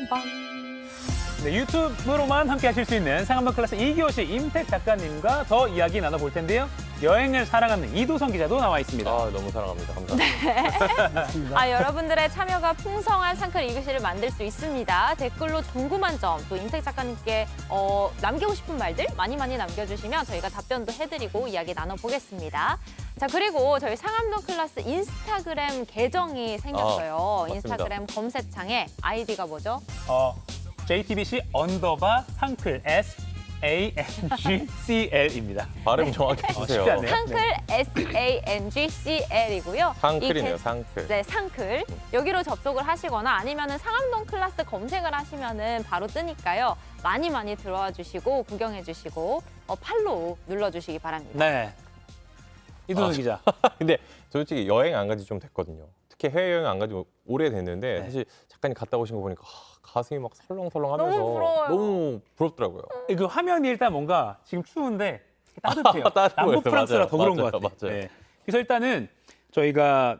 빰빰. 네, 유튜브로만 함께 하실 수 있는 상한번 클래스 2교시 임택 작가님과 더 이야기 나눠볼 텐데요. 여행을 사랑하는 이도성 기자도 나와 있습니다. 아, 너무 사랑합니다. 감사합니다. 여러분들의 참여가 풍성한 상클 2교시를 만들 수 있습니다. 댓글로 궁금한 점, 또 임택 작가님께 남기고 싶은 말들 많이 남겨주시면 저희가 답변도 해드리고 이야기 나눠보겠습니다. 자, 그리고 저희 상암동 클래스 인스타그램 계정이 생겼어요. 맞습니다. 인스타그램 검색창에 아이디가 뭐죠? JTBC 상클 SANGCL입니다. 발음 정확히 해주세요. 쉽지 않네요. 상클 SANGCL이고요. 상클이네요, 상클. 네, 상클. 여기로 접속을 하시거나 아니면은 상암동 클래스 검색을 하시면은 바로 뜨니까요. 많이 들어와 주시고 구경해 주시고 팔로우 눌러주시기 바랍니다. 네. 이도성 기자. 근데 솔직히 여행 안 간 지 좀 됐거든요. 특히 해외여행 안 간 지 오래 됐는데 사실 작가님 갔다 오신 거 보니까 가슴이 막 설렁설렁하면서 너무 부러워요. 너무 부럽더라고요. 그 화면이 일단 뭔가 지금 추운데 따뜻해요. 따뜻해 남부 보여요. 프랑스라 맞아요. 더 그런 맞아요. 것 같아요. 맞아요. 네. 그래서 일단은 저희가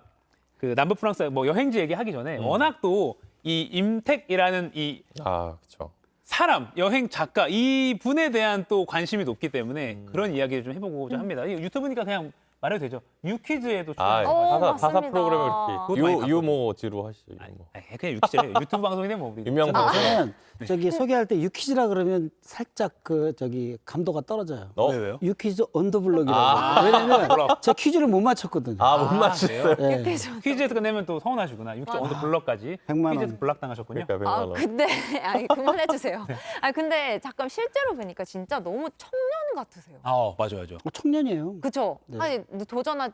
그 남부 프랑스 뭐 여행지 얘기하기 전에 워낙 또 이 임택이라는 이 아, 그렇죠. 사람, 여행 작가 이 분에 대한 또 관심이 높기 때문에 그런 이야기를 좀 해보고자 합니다. 이 유튜브니까 그냥 말해도 되죠. 유퀴즈에도 아, 출연해요. 타사 맞습니다. 프로그램을 그것도 많이 이렇게 봤거든요. 유모지로 하시고 뭐. 그냥 유퀴즈예요. 유튜브 방송인데 뭐 우리 유명 방송. 저는 저기 소개할 때 유퀴즈라 그러면 살짝 그 저기 감도가 떨어져요. 왜요? 유퀴즈 언더블럭이라고. 아. 왜냐면 제 퀴즈를 못 맞췄거든요. 아, 못 맞췄어요. 네. 퀴즈에서 끝내면 또 서운하시구나. 6점 언더 블럭까지 100만 원. 퀴즈에서 블락 당하셨군요. 그러니까 100만 원. 근데 그만해 주세요. 근데 잠깐 실제로 보니까 진짜 너무 청년 같으세요. 맞아요. 청년이에요. 그쵸? 네. 아니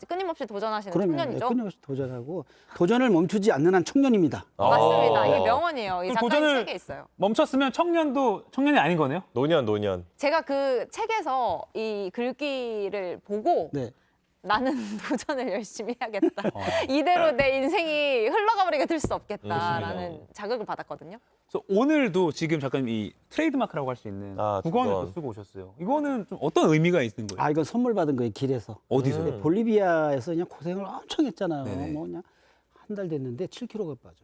끊임없이 도전하시는 그러면 청년이죠? 끊임없이 도전하고 도전을 멈추지 않는 한 청년입니다. 맞습니다. 아. 이게 명언이에요. 이 그럼 작가님 도전을- 책에 있어요. 멈췄으면 청년이 아닌 거네요. 노년. 제가 그 책에서 이 글귀를 보고 네. 나는 도전을 열심히 해야겠다. 이대로 내 인생이 흘러가버리게 될 수 없겠다라는 자극을 받았거든요. 그래서 오늘도 지금 잠깐 이 트레이드마크라고 할 수 있는 국언을 또 국언. 쓰고 오셨어요. 이거는 좀 어떤 의미가 있는 거예요? 아 이건 선물 받은 거예요 길에서. 어디서요? 근데 볼리비아에서 그냥 고생을 엄청 했잖아요. 네네. 뭐 그냥 한 달 됐는데 7kg가 빠져.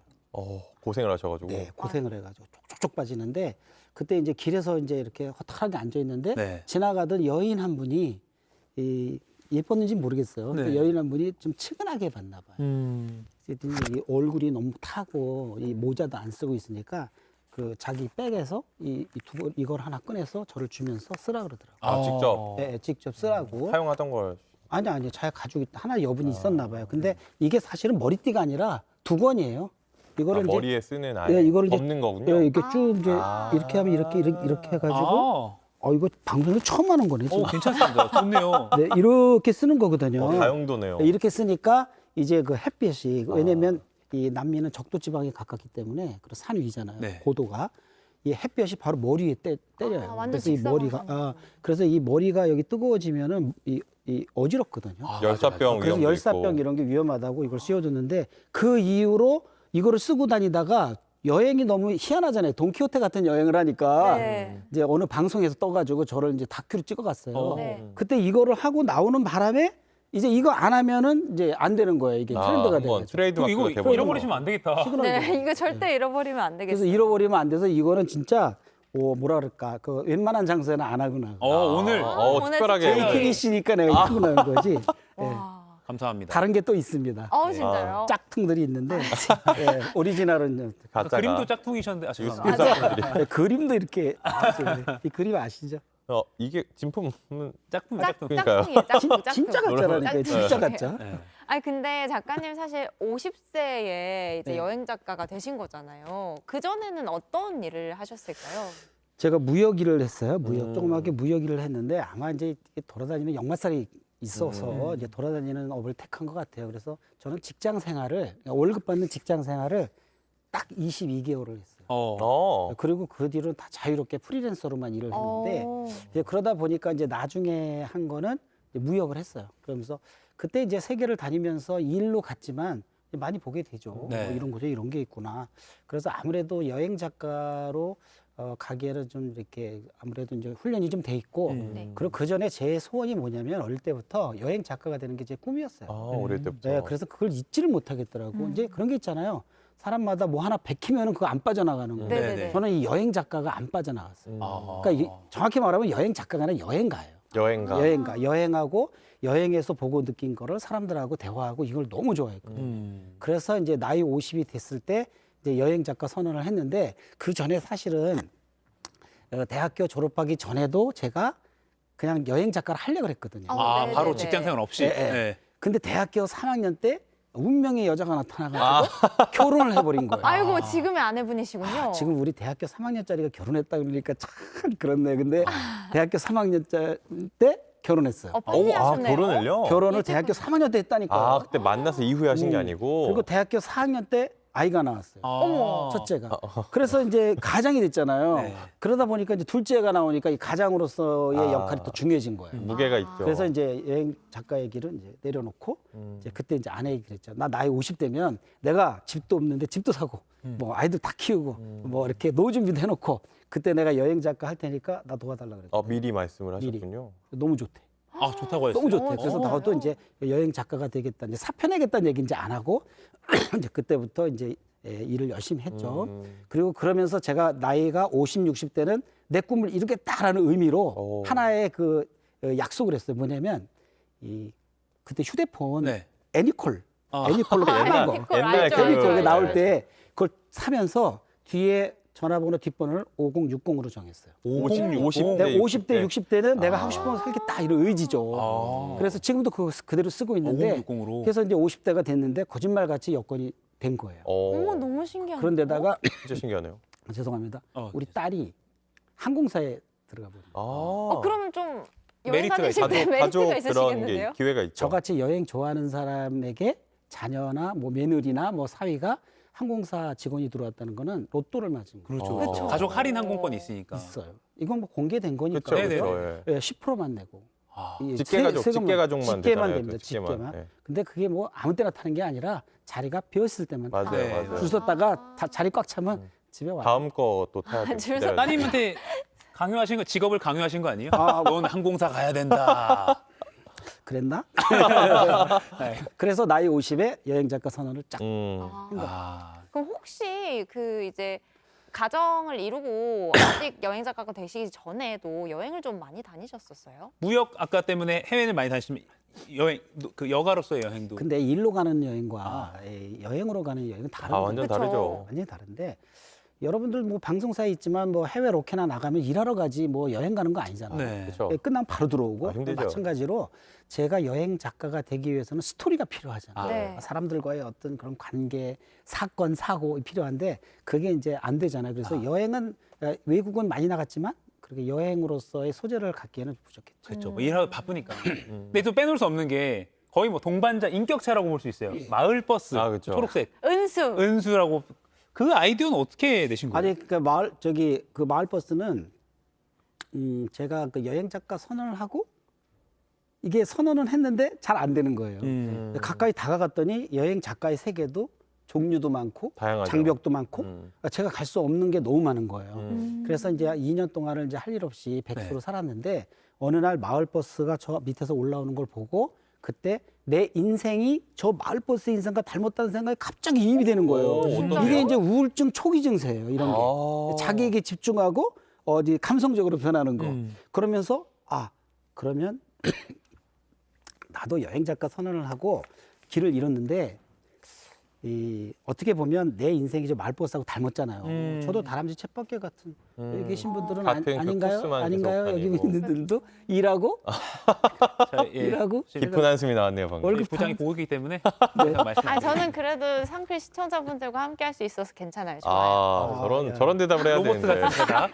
고생을 하셔가지고. 네, 고생을 해가지고 쪽쪽 빠지는데 그때 이제 길에서 이제 이렇게 허탈하게 앉아 있는데 네. 지나가던 여인 한 분이 예뻤는지 모르겠어요. 네. 그 여인 한 분이 좀 측은하게 봤나 봐요. 그랬더니 이 얼굴이 너무 타고 이 모자도 안 쓰고 있으니까 그 자기 백에서 이걸 하나 꺼내서 저를 주면서 쓰라 그러더라고요. 아, 직접 네, 직접 쓰라고. 사용하던 걸. 아니 자기가 가지고 하나 여분이 있었나 봐요. 근데 이게 사실은 머리띠가 아니라 두건이에요. 이거를 이제 머리에 쓰는 아예 예, 이거를 이제 덮는 거군요. 예, 이렇게 쭉 이제 이렇게 하면 이렇게 해가지고 이거 방송에서 처음 하는 거네. 지금. 괜찮습니다. 좋네요. 네, 이렇게 쓰는 거거든요. 다용도네요. 네, 이렇게 쓰니까 이제 그 햇빛이 왜냐면 이 남미는 적도 지방에 가깝기 때문에 그리고 산 위잖아요. 네. 고도가 이 햇볕이 바로 머리에 때려요. 완전 그래서 이 머리가 직사광선. 그래서 이 머리가 여기 뜨거워지면은 이 어지럽거든요. 열사병 그래서 위험도 열사병 있고. 이런 게 위험하다고 이걸 씌워줬는데 그 이후로 이거를 쓰고 다니다가 여행이 너무 희한하잖아요. 돈키호테 같은 여행을 하니까 네. 이제 어느 방송에서 떠가지고 저를 이제 다큐로 찍어갔어요. 네. 그때 이거를 하고 나오는 바람에 이제 이거 안 하면은 이제 안 되는 거예요. 이게 트렌드가 한번 돼가지고. 트레이드마크가 이거 돼버리고. 잃어버리시면 안 되겠다. 네, 이거 절대 잃어버리면 안 그래서 되겠어요. 잃어버리면 안 돼서 이거는 진짜 뭐라 그럴까 그 웬만한 장소에는 안 하고 나가. 오늘 오늘 특별하게. 특별히. JTBC니까 내가 입고 나온 거지. 네. 와. 감사합니다. 다른 게 또 있습니다. 진짜요? 짝퉁들이 있는데 네, 오리지널은 가짜가. 그림도 짝퉁이셨는데 죄송합니다. 네, 그림도 이렇게 이 그림 아시죠? 이게 진품은 짝퉁. 그러니까요. 짝퉁이에요. 짝퉁. 진짜 가짜라니까 짝퉁. 진짜 가짜. 네. 근데 작가님 사실 50세에 이제 네. 여행 작가가 되신 거잖아요. 그 전에는 어떤 일을 하셨을까요? 제가 무역 일을 했어요. 조그맣게 무역 일을 했는데 아마 이제 돌아다니는 역마살이 있어서 이제 돌아다니는 업을 택한 것 같아요. 그래서 저는 직장 생활을 월급 받는 직장 생활을 딱 22개월을 했어요. 그리고 그 뒤로 다 자유롭게 프리랜서로만 일을 했는데 이제 그러다 보니까 이제 나중에 한 거는 이제 무역을 했어요. 그러면서 그때 이제 세계를 다니면서 일로 갔지만 많이 보게 되죠. 네. 이런 곳에 이런 게 있구나. 그래서 아무래도 여행 작가로 가기에는 좀 이렇게 아무래도 이제 훈련이 좀 돼 있고 네. 그리고 그 전에 제 소원이 뭐냐면 어릴 때부터 여행 작가가 되는 게 제 꿈이었어요. 어릴 때부터. 네, 그래서 그걸 잊지를 못하겠더라고. 이제 그런 게 있잖아요. 사람마다 뭐 하나 베끼면은 그거 안 빠져나가는 거예요. 네네네. 네네. 저는 이 여행 작가가 안 빠져나갔어요. 아. 그러니까 정확히 말하면 여행 작가가 아니라 여행가예요. 여행가. 여행가. 여행하고 여행에서 보고 느낀 거를 사람들하고 대화하고 이걸 너무 좋아했거든요. 그래서 이제 나이 50이 됐을 때 이제 여행 작가 선언을 했는데 그 전에 사실은 대학교 졸업하기 전에도 제가 그냥 여행 작가를 하려고 했거든요. 아, 네네네. 바로 직장 생활 없이. 예, 예. 네. 근데 대학교 3학년 때 운명의 여자가 나타나가지고 결혼을 해버린 거예요. 아이고 지금의 아내분이시군요. 지금 우리 대학교 3학년짜리가 결혼했다 그러니까 참 그렇네. 근데 대학교 3학년 때 결혼했어요. 빨리 아, 하셨네요. 결혼을요? 결혼을 대학교 3학년 때 했다니까요. 아, 그때 만나서 이후에 하신 게 아니고. 그리고 대학교 4학년 때 아이가 나왔어요. 어머. 첫째가. 그래서 이제 가장이 됐잖아요. 네. 그러다 보니까 이제 둘째가 나오니까 이 가장으로서의 아. 역할이 또 중요해진 거예요. 무게가 있죠. 그래서 이제 여행 작가의 길은 이제 내려놓고 이제 그때 이제 아내 얘기를 했죠. 나 나이 50대면 내가 집도 없는데 집도 사고 뭐 아이들 다 키우고 뭐 이렇게 노후 준비도 해놓고 그때 내가 여행 작가 할 테니까 나 도와달라 그랬죠. 미리 말씀을 미리. 하셨군요. 너무 좋대. 아, 좋다고 했어요. 너무 좋대. 그래서 좋아요. 나도 이제 여행 작가가 되겠다. 이제 사표내겠다는 얘기 이제 안 하고 이제 그때부터 이제 일을 열심히 했죠. 그리고 그러면서 제가 나이가 50, 60대는 내 꿈을 이루겠다라는 의미로 오. 하나의 그 약속을 했어요. 뭐냐면 이 그때 휴대폰 네. 애니콜, 아. 애니콜로 까는 거. 애니콜 옛날 알죠, 그- 알죠, 애니콜 알죠. 나올 때 그걸 사면서 뒤에 전화번호 뒷번호를 5060으로 정했어요. 50. 내가 50대, 네. 60대는 내가 하고 싶은 거 살겠다 이런 의지죠. 아. 그래서 지금도 그거 그대로 쓰고 있는데 5060으로. 그래서 이제 50대가 됐는데 거짓말같이 여건이 된 거예요. 어머 너무 신기하네. 그런데다가 진짜 신기하네요. 죄송합니다. 어, 우리 딸이 항공사에 들어가 버려요. 그러면 좀 여행 메리트가 다니실 때 가족 메리트가 그런 게 있으시겠는데요? 기회가 있죠. 저같이 여행 좋아하는 사람에게 자녀나 뭐 며느리나 뭐 사위가 항공사 직원이 들어왔다는 거는 로또를 맞은 거예요. 그렇죠. 그렇죠. 가족 할인 항공권이 있으니까. 있어요. 이건 뭐 공개된 거니까. 그렇죠. 네네. 그렇죠. 예. 10%만 내고. 아. 이 직계가족, 세금만- 직계가족만 직계만 되잖아요, 됩니다. 또 직계만. 직계만. 예. 근데 그게 뭐 아무 때나 타는 게 아니라 자리가 비었을 때만 맞아요, 네. 맞아요. 줄 섰다가 다 자리 꽉 차면 집에 와요. 다음 거 또 타야 돼. 줄 서- 따님한테 강요하신 거, 직업을 강요하신 거 아니에요? 아, 넌 항공사 가야 된다. 그랬나? 네. 그래서 나이 50에 여행 작가 선언을 쫙. 아. 그럼 혹시 그 이제 가정을 이루고 아직 여행 작가가 되시기 전에도 여행을 좀 많이 다니셨었어요? 무역 아까 때문에 해외를 많이 다니시면 여행 그 여가로서의 여행도 근데 일로 가는 여행과 여행으로 가는 여행은 다른 아, 완전 그쵸. 다르죠. 완전히 다른데 여러분들 뭐 방송사에 있지만 뭐 해외 로케나 나가면 일하러 가지 뭐 여행 가는 거 아니잖아요. 네. 그렇죠. 끝나면 바로 들어오고 아, 힘들죠. 마찬가지로 제가 여행 작가가 되기 위해서는 스토리가 필요하잖아요. 아. 네. 사람들과의 어떤 그런 관계, 사건, 사고 필요한데 그게 이제 안 되잖아요. 그래서 여행은 외국은 많이 나갔지만 그렇게 여행으로서의 소재를 갖기에는 부족했죠. 그렇죠. 뭐 일하고 바쁘니까. 근데 또 빼놓을 수 없는 게 거의 뭐 동반자 인격차라고 볼 수 있어요. 마을 버스, 아, 그렇죠. 초록색, 은수. 은수라고 그 아이디어는 어떻게 내신 거예요? 아니 그러니까 마을 버스는 제가 그 여행 작가 선언을 하고 이게 선언은 했는데 잘 안 되는 거예요. 가까이 다가갔더니 여행 작가의 세계도 종류도 많고 다양하죠. 장벽도 많고 그러니까 제가 갈 수 없는 게 너무 많은 거예요. 음. 그래서 이제 2년 동안을 이제 할 일 없이 백수로 네. 살았는데 어느 날 마을 버스가 저 밑에서 올라오는 걸 보고 그때 내 인생이 저 마을 버스 인생과 닮았다는 생각이 갑자기 이입이 되는 거예요. 어떤 이게 게요? 이제 우울증 초기 증세예요. 이런 게 아. 자기에게 집중하고 어디 감성적으로 변하는 거. 음. 그러면서 그러면 나도 여행 작가 선언을 하고 길을 잃었는데 어떻게 보면 내 인생이 저 마을버스하고 닮았잖아요. 저도 다람쥐 쳇바퀴 같은 여기 계신 분들은 같은 그 아닌가요? 코스만 아닌가요? 계속 여기 다니고. 있는 분들도 일하고 자, 예. 일하고 깊은 한숨이 나왔네요, 방금. 월급 부장이 보고 있기 때문에 네. 말씀. 아 저는 그래도 상필 시청자분들과 함께 할 수 있어서 괜찮아요. 좋아요. 아, 저런 대답을 해야 로봇 되는데. 같은 대답.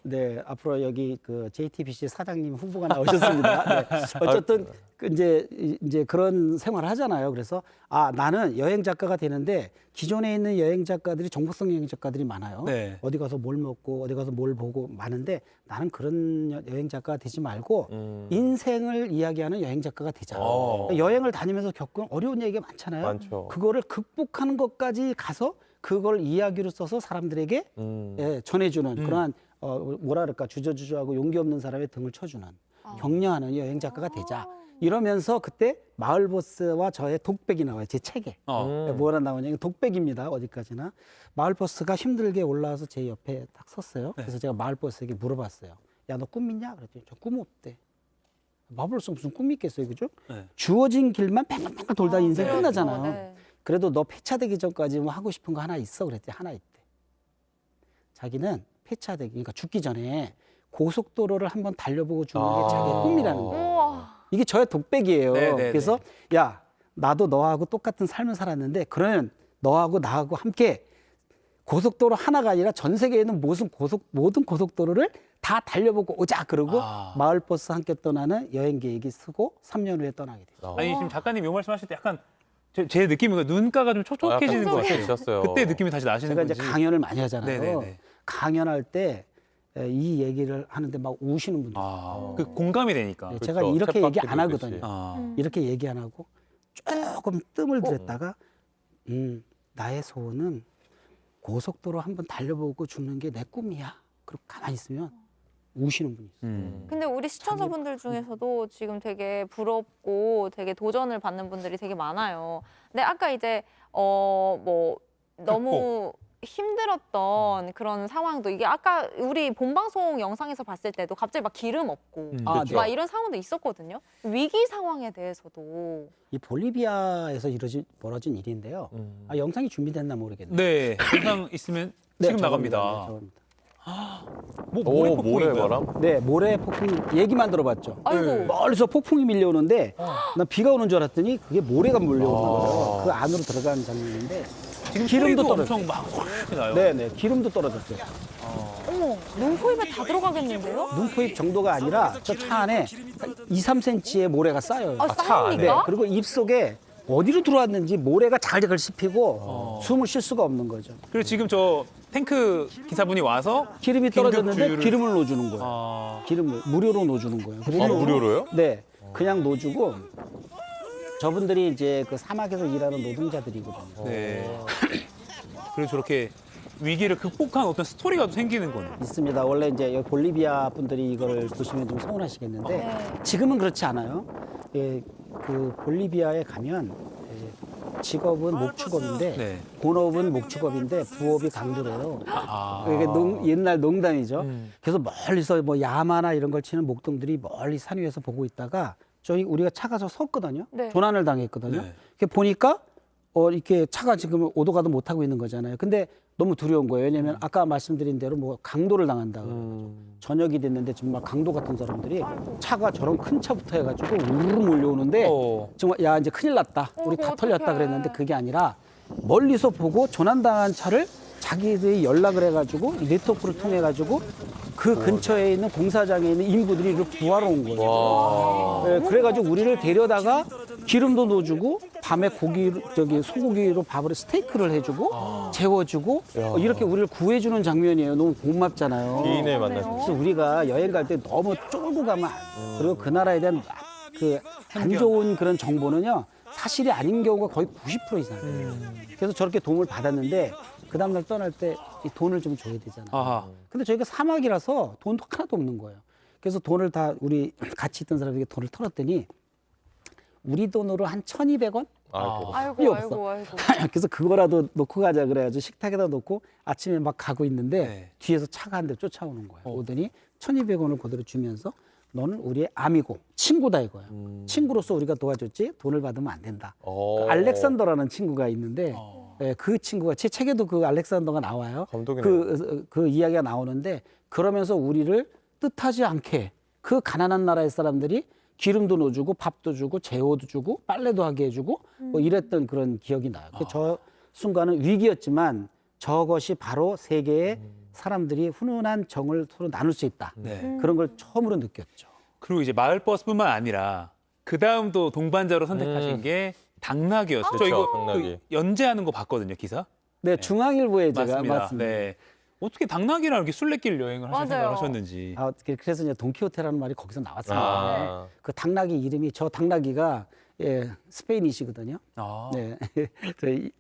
네, 앞으로 여기 그 JTBC 사장님 후보가 나오셨습니다. 네. 어쨌든 그 이제 그런 생활을 하잖아요. 그래서 나는 여행 작가가 되는데 기존에 있는 여행 작가들이 정보성 여행 작가들이 많아요. 네. 어디 가서 뭘 먹고 어디 가서 뭘 보고 많은데 나는 그런 여행 작가가 되지 말고 인생을 이야기하는 여행 작가가 되자. 어. 여행을 다니면서 겪은 어려운 얘기가 많잖아요. 많죠. 그거를 극복하는 것까지 가서 그걸 이야기로 써서 사람들에게 전해주는 그러한 뭐라 그럴까 주저주저하고 용기 없는 사람의 등을 쳐주는 격려하는 여행 작가가 되자 이러면서 그때 마을버스와 저의 독백이 나와요. 제 책에. 뭐라 나오냐면 독백입니다. 어디까지나. 마을버스가 힘들게 올라와서 제 옆에 딱 섰어요. 그래서 제가 마을버스에게 물어봤어요. 야, 너 꿈 있냐? 그랬더니 저 꿈 없대. 마을버스 무슨 꿈이 있겠어요, 그죠? 네. 주어진 길만 팽팽팽 돌다 인생 그렇죠. 끝나잖아요. 네. 그래도 너 폐차되기 전까지 뭐 하고 싶은 거 하나 있어? 그랬더니 하나 있대. 자기는 폐차되기, 그러니까 죽기 전에 고속도로를 한번 달려보고 죽는 게 자기의 꿈이라는 거예요. 우와. 이게 저의 독백이에요. 네, 네, 그래서 야, 나도 너하고 똑같은 삶을 살았는데 그러면 너하고 나하고 함께 고속도로 하나가 아니라 전 세계에 있는 모든 고속도로를 다 달려보고 오자. 그러고 마을버스 함께 떠나는 여행 계획이 쓰고 3년 후에 떠나게 됐어요. 아니 지금 작가님 요 말씀하실 때 약간 제 느낌인 거 눈가가 좀 촉촉해지는 것 같아요. 촉촉해지셨어요. 그때 느낌이 다시 나시는 제가 건지. 이제 강연을 많이 하잖아요. 네네네. 강연할 때 이 얘기를 하는데 막 우시는 분들. 그 공감이 되니까. 네, 제가 그렇죠. 이렇게 얘기 챗바퀴도 안 하거든요. 아. 이렇게 얘기 안 하고 조금 뜸을 들였다가 나의 소원은 고속도로 한번 달려보고 죽는 게 내 꿈이야. 그리고 가만히 있으면 우시는 분이 있어요. 근데 우리 시청자분들 중에서도 지금 되게 부럽고 되게 도전을 받는 분들이 되게 많아요. 근데 아까 이제 뭐 너무 힘들었던 그런 상황도 이게 아까 우리 본방송 영상에서 봤을 때도 갑자기 막 기름 없고 아, 그렇죠. 막 이런 상황도 있었거든요. 위기 상황에 대해서도 이 볼리비아에서 벌어진 일인데요. 아, 영상이 준비됐나 모르겠네요. 네, 영상 있으면 지금 저겁니다. 나갑니다. 저겁니다. 뭐 오, 모래폭풍인가요? 모래바람? 네, 모래 폭풍 얘기만 들어봤죠. 아이고 멀리서 폭풍이 밀려오는데 난 비가 오는 줄 알았더니 그게 모래가 몰려오는 거예요. 그 안으로 들어가는 장면인데 지금 기름도 소리도 떨어졌어요. 엄청 막 확 나요. 네, 기름도 떨어졌어요. 어머 눈, 코, 입에 다 들어가겠는데요? 눈, 코, 입 정도가 아니라 저 차 안에 2, 3cm의 모래가 쌓여요. 아, 쌓입니까? 네, 그리고 입 속에 어디로 들어왔는지 모래가 자글자글 씹히고 숨을 쉴 수가 없는 거죠. 그리고 지금 저 탱크 기사분이 와서 기름이 긴급 떨어졌는데 주유를- 기름을 넣어주는 거예요. 아, 기름을 무료로 넣어주는 거예요. 아, 무료로요? 네, 그냥 넣어주고 저분들이 이제 그 사막에서 일하는 노동자들이거든요. 네. 그리고 저렇게 위기를 극복한 어떤 스토리가 또 생기는 거네요. 있습니다. 원래 이제 여기 볼리비아 분들이 이거를 보시면 좀 서운하시겠는데 네. 지금은 그렇지 않아요. 예, 그 볼리비아에 가면 직업은 목축업인데 네. 본업은 목축업인데 부업이 강도래요. 아. 이게 옛날 농담이죠. 그래서 멀리서 뭐 야마나 이런 걸 치는 목동들이 멀리 산 위에서 보고 있다가 저희 우리가 차가 서 섰거든요. 네. 조난을 당했거든요. 네. 이렇게 보니까 이렇게 차가 지금 오도 가도 못 하고 있는 거잖아요. 근데 너무 두려운 거예요. 왜냐하면 아까 말씀드린 대로 뭐 강도를 당한다. 저녁이 됐는데 정말 강도 같은 사람들이 차가 저런 큰 차부터 해가지고 우르르 몰려오는데 정말 야 이제 큰일 났다. 우리 다 털렸다 어떡해. 그랬는데 그게 아니라 멀리서 보고 조난당한 차를 자기들이 연락을 해가지고 네트워크를 통해 가지고 그 근처에 있는 공사장에 있는 인부들이 이를 구하러 온 거예요. 와. 네, 그래가지고 우리를 데려다가 기름도 넣어주고 밤에 소고기로 밥을 스테이크를 해주고 재워주고 이렇게 우리를 구해주는 장면이에요. 너무 고맙잖아요. 지인을 만나신 그래서 우리가 여행 갈 때 너무 쫄고 가면 그리고 그 나라에 대한 그 안 좋은 그런 정보는요 사실이 아닌 경우가 거의 90% 이상이에요. 그래서 저렇게 도움을 받았는데 그 다음날 떠날 때 이 돈을 좀 줘야 되잖아요. 아하. 근데 저희가 사막이라서 돈도 하나도 없는 거예요. 그래서 돈을 다 우리 같이 있던 사람에게 돈을 털었더니 우리 돈으로 한 1,200원? 아이고. 아이고 없어. 아이고. 그래서 그거라도 놓고 가자 그래가지고 식탁에다 놓고 아침에 막 가고 있는데 네. 뒤에서 차가 한 대 쫓아오는 거예요. 오더니 1,200원을 그대로 주면서 너는 우리의 아미고 친구다 이거야. 친구로서 우리가 도와줬지 돈을 받으면 안 된다. 그 알렉산더라는 친구가 있는데 예, 그 친구가 제 책에도 그 알렉산더가 나와요. 감독이네요. 그 이야기가 나오는데 그러면서 우리를 뜻하지 않게 그 가난한 나라의 사람들이 기름도 넣어주고 밥도 주고 재워도 주고 빨래도 하게 해주고 뭐 이랬던 그런 기억이 나요. 저 순간은 위기였지만 저것이 바로 세계의 사람들이 훈훈한 정을 서로 나눌 수 있다. 네. 그런 걸 처음으로 느꼈죠. 그리고 이제 마을버스뿐만 아니라 그 다음도 동반자로 선택하신 게 당나귀였어요. 저 그렇죠, 이거 당나귀. 그 연재하는 거 봤거든요, 기사. 네, 중앙일보에 제가 맞습니다. 맞습니다. 네. 어떻게 당나귀랑 이렇게 술래길 여행을 하실 맞아요. 생각을 하셨는지. 아, 그래서 이제 돈키호테라는 말이 거기서 나왔습니다. 아. 그 당나귀 이름이 저 당나귀가 스페인이시거든요. 아. 네, 저희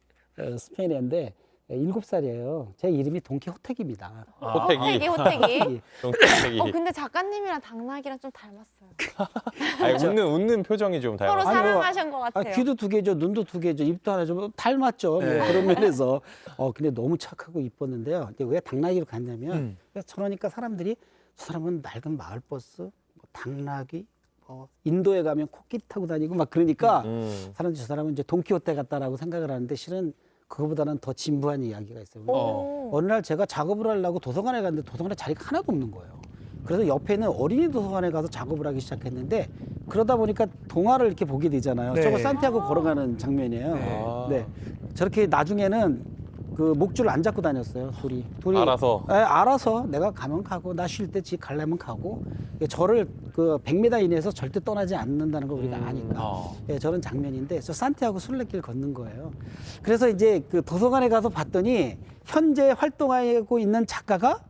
스페인인데 7살이에요. 제 이름이 돈키호테기입니다. 호태기. 호태기. 호태기. 근데 작가님이랑 당나귀랑 좀 닮았어요. 아니, 웃는 표정이 좀 서로 닮아요. 사랑하신 것 같아요. 귀도 2개죠, 눈도 2개죠, 입도 하나죠. 뭐 닮았죠. 뭐 그런 면에서. 근데 너무 착하고 이뻤는데요. 근데 왜 당나귀로 갔냐면 저러니까 사람들이 저 사람은 낡은 마을버스, 뭐 당나귀, 인도에 가면 코끼리 타고 다니고 막 그러니까 사람들이 저 사람은 이제 돈키호테 같다라고 생각을 하는데 실은 그거보다는 더 진부한 이야기가 있어요. 어느 날 제가 작업을 하려고 도서관에 갔는데 도서관에 자리가 하나도 없는 거예요. 그래서 옆에 있는 어린이 도서관에 가서 작업을 하기 시작했는데 그러다 보니까 동화를 이렇게 보게 되잖아요. 네. 저거 산티아고 걸어가는 장면이에요. 네. 저렇게 나중에는 그 목줄을 안 잡고 다녔어요. 둘이 알아서. 네, 알아서 내가 가면 가고 나 쉴 때 지 가려면 가고 저를 그 100m 이내에서 절대 떠나지 않는다는 걸 우리가 아니까 예, 저런 장면인데 저 산티아고 순례길 걷는 거예요. 그래서 이제 그 도서관에 가서 봤더니 현재 활동하고 있는 작가가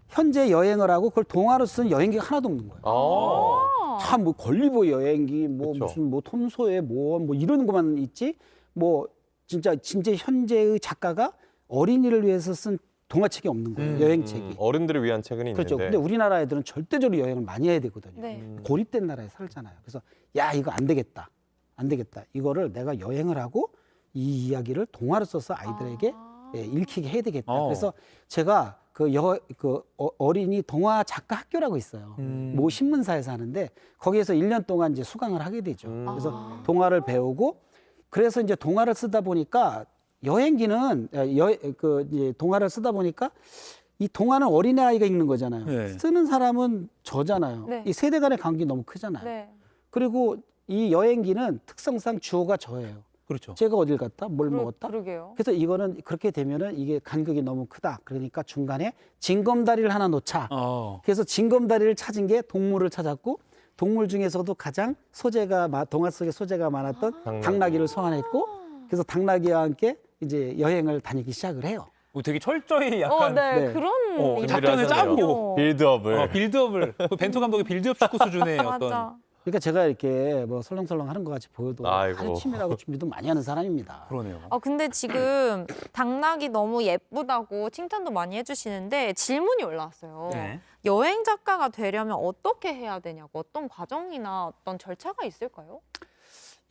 현재 여행을 하고 그걸 동화로 쓴 여행기가 하나도 없는 거예요. 다 뭐 걸리버 여행기, 뭐 그쵸. 무슨 뭐 톰소의 뭐 이런 것만 있지. 뭐 진짜 현재의 작가가 어린이를 위해서 쓴 동화책이 없는 거예요. 여행책이. 어른들을 위한 책은 그렇죠. 있는데. 근데 우리나라 애들은 절대적으로 여행을 많이 해야 되거든요. 네. 고립된 나라에 살잖아요. 그래서 야 이거 안 되겠다. 안 되겠다. 이거를 내가 여행을 하고 이 이야기를 동화로 써서 아이들에게 읽히게 해야 되겠다. 그래서 제가 어린이 동화 작가 학교라고 있어요. 모 신문사에서 하는데 거기에서 1년 동안 이제 수강을 하게 되죠. 그래서 동화를 배우고 그래서 이제 동화를 쓰다 보니까 여행기는 이제 동화를 쓰다 보니까 이 동화는 어린애 아이가 읽는 거잖아요. 네. 쓰는 사람은 저잖아요. 네. 이 세대 간의 관계 너무 크잖아요. 네. 그리고 이 여행기는 특성상 주어가 저예요. 그렇죠. 제가 어딜 갔다, 뭘 먹었다. 그러게요. 그래서 이거는 그렇게 되면은 이게 간격이 너무 크다. 그러니까 중간에 징검다리를 하나 놓자. 그래서 징검다리를 찾은 게 동물을 찾았고 동물 중에서도 가장 동화 속에 소재가 많았던 당나귀를 소환했고 그래서 당나귀와 함께 이제 여행을 다니기 시작을 해요. 되게 철저히 약간 네. 네. 그런 작전을 짜고 빌드업을. 빌드업을 벤투 감독의 빌드업 축구 수준의 어떤 맞아. 그러니까 제가 이렇게 뭐 설렁설렁 하는 것 같이 보여도 아이고. 가르침이라고 준비도 많이 하는 사람입니다. 그러네요. 근데 지금 당나귀 너무 예쁘다고 칭찬도 많이 해주시는데 질문이 올라왔어요. 네. 여행 작가가 되려면 어떻게 해야 되냐고 어떤 과정이나 어떤 절차가 있을까요?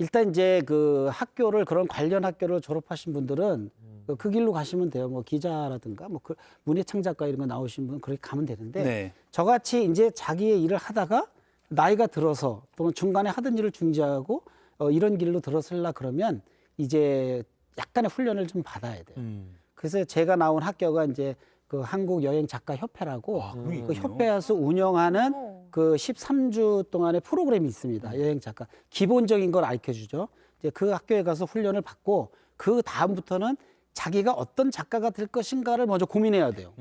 일단 이제 그 학교를 그런 관련 학교를 졸업하신 분들은 그 길로 가시면 돼요. 뭐 기자라든가 뭐 문예창작가 이런 거 나오신 분은 그렇게 가면 되는데 네. 저같이 이제 자기의 일을 하다가 나이가 들어서 또는 중간에 하던 일을 중지하고 이런 길로 들어서려 그러면 이제 약간의 훈련을 좀 받아야 돼요. 그래서 제가 나온 학교가 이제 그 한국여행작가협회라고 그 있군요. 협회에서 운영하는 그 13주 동안의 프로그램이 있습니다. 여행작가 기본적인 걸 알려주죠. 이제 그 학교에 가서 훈련을 받고 그 다음부터는 자기가 어떤 작가가 될 것인가를 먼저 고민해야 돼요.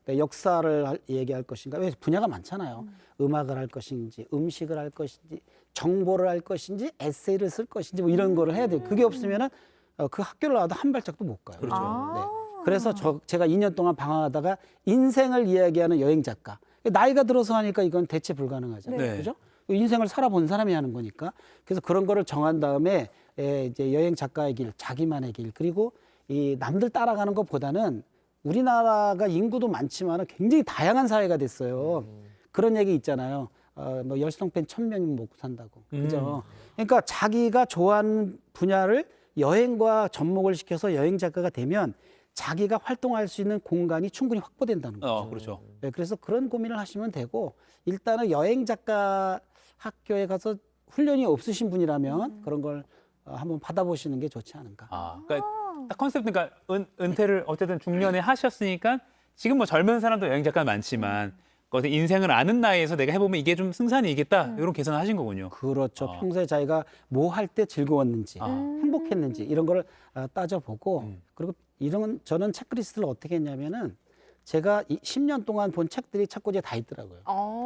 역사를 얘기할 것인가? 왜 분야가 많잖아요. 음악을 할 것인지, 음식을 할 것인지, 정보를 할 것인지, 에세이를 쓸 것인지 뭐 이런 거를 해야 돼요. 그게 없으면은 그 학교를 나와도 한 발짝도 못 가요. 그렇죠. 네. 그래서 제가 2년 동안 방황하다가 인생을 이야기하는 여행 작가. 나이가 들어서 하니까 이건 대체 불가능하잖아요. 네. 그죠? 인생을 살아본 사람이 하는 거니까. 그래서 그런 거를 정한 다음에 이제 여행 작가의 길, 자기만의 길, 그리고 이 남들 따라가는 것보다는 우리나라가 인구도 많지만 굉장히 다양한 사회가 됐어요. 그런 얘기 있잖아요. 뭐 열성팬 1000명이면 먹고 산다고. 그죠? 그러니까 자기가 좋아하는 분야를 여행과 접목을 시켜서 여행 작가가 되면 자기가 활동할 수 있는 공간이 충분히 확보된다는 거죠. 그렇죠. 네, 그래서 그런 고민을 하시면 되고 일단은 여행 작가 학교에 가서 훈련이 없으신 분이라면 그런 걸 한번 받아보시는 게 좋지 않은가. 그러니까 딱 컨셉 그러니까 은퇴를 어쨌든 중년에 하셨으니까 지금 뭐 젊은 사람도 여행 작가 많지만 어떤 인생을 아는 나이에서 내가 해보면 이게 좀 승산이 있겠다 이런 계산을 하신 거군요. 그렇죠. 평소에 자기가 뭐 할 때 즐거웠는지, 행복했는지 이런 거를 따져보고 그리고 저는 체크리스트를 어떻게 했냐면은 제가 10년 동안 본 책들이 책꽂이에 다 있더라고요.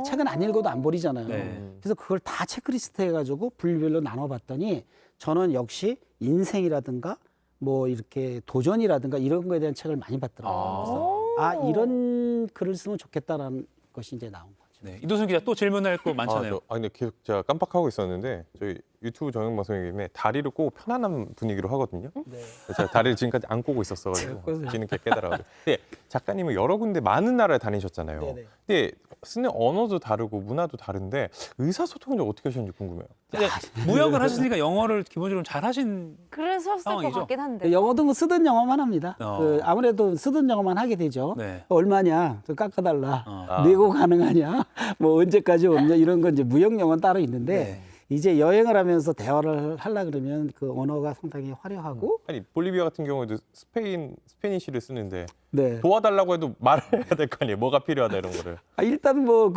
책은 안 읽어도 안 버리잖아요. 네. 그래서 그걸 다 체크리스트 해가지고 분류별로 나눠봤더니 저는 역시 인생이라든가 뭐 이렇게 도전이라든가 이런 거에 대한 책을 많이 봤더라고요. 그래서 이런 글을 쓰면 좋겠다라는 것이 이제 나온 거죠. 네. 이도순 기자 또 질문할 거 많잖아요. 근데 계속 제가 깜빡하고 있었는데 저희 유튜브 정형 방송이기 때문에 다리를 꼬고 편안한 분위기로 하거든요. 네. 제가 다리를 지금까지 안 꼬고 있었어가지고 뒤늦게 깨달아가지고. 근데 작가님은 여러 군데 많은 나라를 다니셨잖아요. 네네. 근데 쓰는 언어도 다르고 문화도 다른데 의사소통은 좀 어떻게 하셨는지 궁금해요. 근데 무역을 하셨으니까 영어를 기본적으로 잘 하신 그랬었을 것 상황이죠. 같긴 한데. 영어도 뭐 쓰던 영어만 합니다. 어. 아무래도 쓰던 영어만 하게 되죠. 네. 얼마냐, 좀 깎아달라, 아. 내고 가능하냐, 뭐 언제까지 오느냐 이런 건 이제 무역 영어는 따로 있는데 네. 이제 여행을 하면서 대화를 하려 그러면 그 언어가 상당히 화려하고 아니 볼리비아 같은 경우에도 스페니쉬를 쓰는데 네. 도와달라고 해도 말을 해야 될 거 아니에요. 뭐가 필요하다 이런 거를. 일단 뭐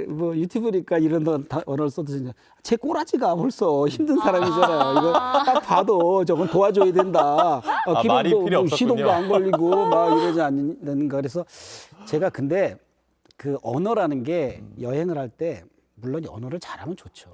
뭐 유튜브니까 이런 언어를 써도 제 꼬라지가 벌써 힘든 사람이잖아요. 이거 딱 봐도 저건 도와줘야 된다. 말이 필요 없었군요. 시동도 안 걸리고 막 이러지 않는가. 그래서 제가 근데 그 언어라는 게 여행을 할 때 물론 언어를 잘하면 좋죠.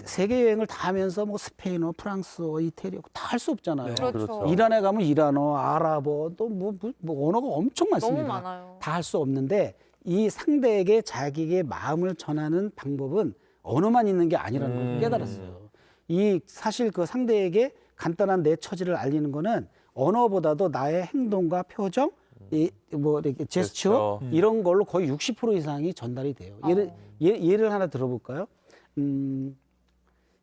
세계 여행을 다 하면서 뭐 스페인어, 프랑스어, 이태리어 다 할 수 없잖아요. 그렇죠. 이란에 가면 이란어, 아랍어 또 뭐 언어가 엄청 많습니다. 너무 많아요. 다 할 수 없는데 이 상대에게 자기의 마음을 전하는 방법은 언어만 있는 게 아니라는 걸 깨달았어요. 이 사실 그 상대에게 간단한 내 처지를 알리는 거는 언어보다도 나의 행동과 표정, 뭐 이렇게 제스처 이런 걸로 거의 60% 이상이 전달이 돼요. 예를 하나 들어볼까요?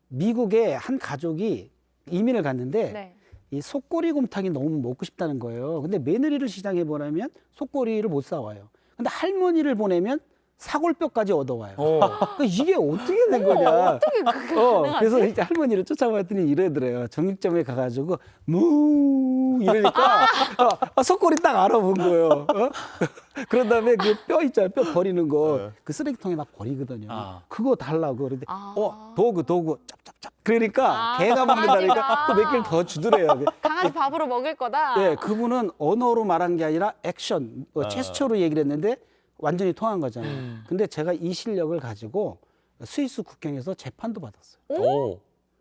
미국의 한 가족이 이민을 갔는데 네. 이 속꼬리곰탕이 너무 먹고 싶다는 거예요. 근데 며느리를 시장에 보내면 속꼬리를 못 사와요. 근데 할머니를 보내면 사골뼈까지 얻어와요. 그러니까 이게 어떻게 된 거냐? 어떻게 그게 가능하지? 그래서 이제 할머니를 쫓아봤더니 이러더래요. 정육점에 가가지고 무 이러니까 속꼬리 딱 알아본 거예요. 그런 다음에 그 뼈 있잖아요. 뼈 버리는 거 그 쓰레기통에 막 버리거든요. 아. 그거 달라고 그러는데 아. 도구 짭짭짭 그러니까 아, 개가 먹는다니까 강아지가. 또 몇 개를 더 주더래요. 강아지 밥으로 먹을 거다. 네, 그분은 언어로 말한 게 아니라 액션, 제스처로 얘기를 했는데 완전히 통한 거잖아요. 근데 제가 이 실력을 가지고 스위스 국경에서 재판도 받았어요. 오.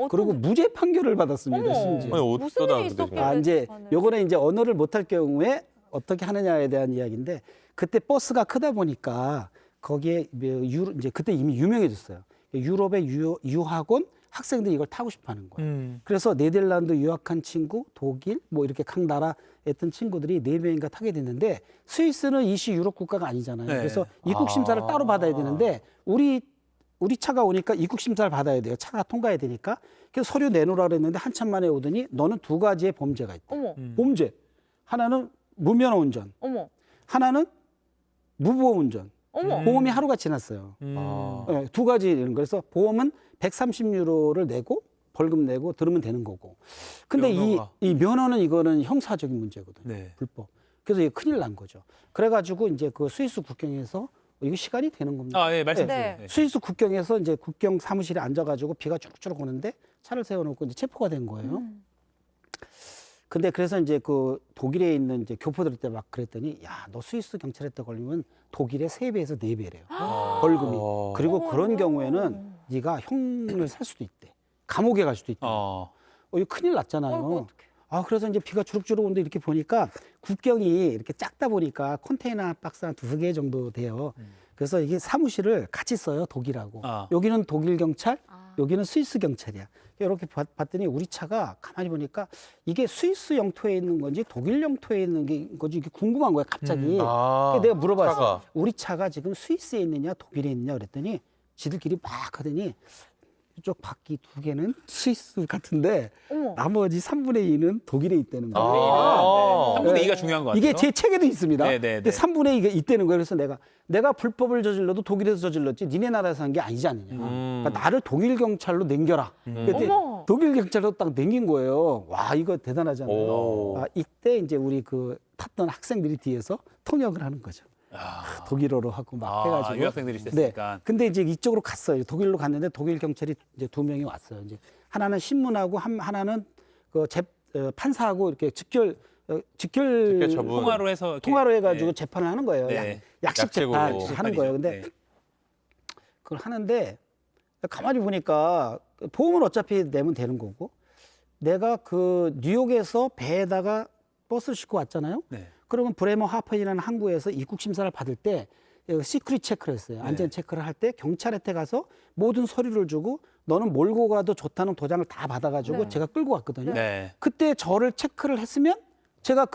그리고 무죄 판결을 받았습니다. 어머. 심지어. 아니 무슨 어쩌다 일이 그러지? 있었길래. 이제 재판을. 요거는 이제 언어를 못할 경우에 어떻게 하느냐에 대한 이야기인데 그때 버스가 크다 보니까 거기에 이제 그때 이미 유명해졌어요. 유럽의 유학원 학생들이 이걸 타고 싶어하는 거예요. 그래서 네덜란드 유학한 친구, 독일 뭐 이렇게 각 나라 했던 친구들이 4명인가 타게 됐는데 스위스는 이시 유럽 국가가 아니잖아요. 네. 그래서 입국 심사를 따로 받아야 되는데 우리 차가 오니까 입국 심사를 받아야 돼요. 차가 통과해야 되니까. 그래서 서류 내놓으라 그랬는데 한참 만에 오더니 너는 2가지의 범죄가 있다. 어머, 범죄. 하나는 무면허 운전. 어머, 하나는 무보험 운전. 어머. 보험이 하루가 지났어요. 아. 네, 2가지 이런 거. 그래서 보험은 130유로를 내고 벌금 내고 들으면 되는 거고. 근데 면허가. 이 면허는 이거는 형사적인 문제거든요. 네. 불법. 그래서 이게 큰일 난 거죠. 그래가지고 이제 그 스위스 국경에서 이거 시간이 되는 겁니다. 아, 예, 말씀 네. 주세요. 네. 스위스 국경에서 이제 국경 사무실에 앉아가지고 비가 쭈룩쭈룩 오는데 차를 세워놓고 이제 체포가 된 거예요. 근데 그래서 이제 그 독일에 있는 이제 교포들한테 막 그랬더니 야, 너 스위스 경찰한테 걸리면 독일의 3배에서 4배래요. 벌금이. 그리고 어머, 그런 어머. 경우에는 네가 형을 살 수도 있대. 감옥에 갈 수도 있대. 이거 큰일 났잖아요. 어이구, 어떡해. 그래서 이제 비가 주룩주룩 오는데 이렇게 보니까 국경이 이렇게 작다 보니까 컨테이너 박스 한 2개 정도 돼요. 그래서 이게 사무실을 같이 써요, 독일하고. 아. 여기는 독일 경찰, 아. 여기는 스위스 경찰이야. 이렇게 봤더니 우리 차가 가만히 보니까 이게 스위스 영토에 있는 건지 독일 영토에 있는 게 건지 이게 궁금한 거야, 갑자기. 아, 그래서 내가 물어봤어. 차가. 우리 차가 지금 스위스에 있느냐, 독일에 있느냐 그랬더니 지들끼리 막 하더니 이쪽 바퀴 2개는 스위스 같은데 어머. 나머지 3분의 2는 독일에 있다는 거예요. 아. 3분의 2가 중요한 것 같아요. 이게 제 책에도 있습니다. 네, 네, 근데 네. 3분의 2가 있다는 거예요. 그래서 내가 불법을 저질러도 독일에서 저질렀지 니네 나라에서 한 게 아니지 않느냐. 그러니까 나를 독일 경찰로 남겨라. 그때 어머. 독일 경찰로 딱 남긴 거예요. 와, 이거 대단하잖아요. 오. 이때 이제 우리 그 탔던 학생들이 뒤에서 통역을 하는 거죠. 독일어로 하고 막 해가지고. 유학생들이 있었으니까. 네. 근데 이제 이쪽으로 갔어요. 독일로 갔는데 독일 경찰이 이제 2명이 왔어요. 이제 하나는 신문하고 하나는 그 판사하고 이렇게 직결 처분. 통화로 해서 이렇게- 통화로 해가지고 네. 재판을 하는 거예요. 네. 약식 약식으로. 재판 하는 재판이죠. 거예요. 근데 네. 그걸 하는데 가만히 보니까 보험은 어차피 내면 되는 거고 내가 그 뉴욕에서 배에다가 버스를 싣고 왔잖아요. 네. 그러면 브레머 하펜이라는 항구에서 입국 심사를 받을 때 시크릿 체크를 했어요. 안전 체크를 할 때 경찰한테 가서 모든 서류를 주고 너는 몰고 가도 좋다는 도장을 다 받아가지고 네. 제가 끌고 갔거든요. 네. 그때 저를 체크를 했으면 제가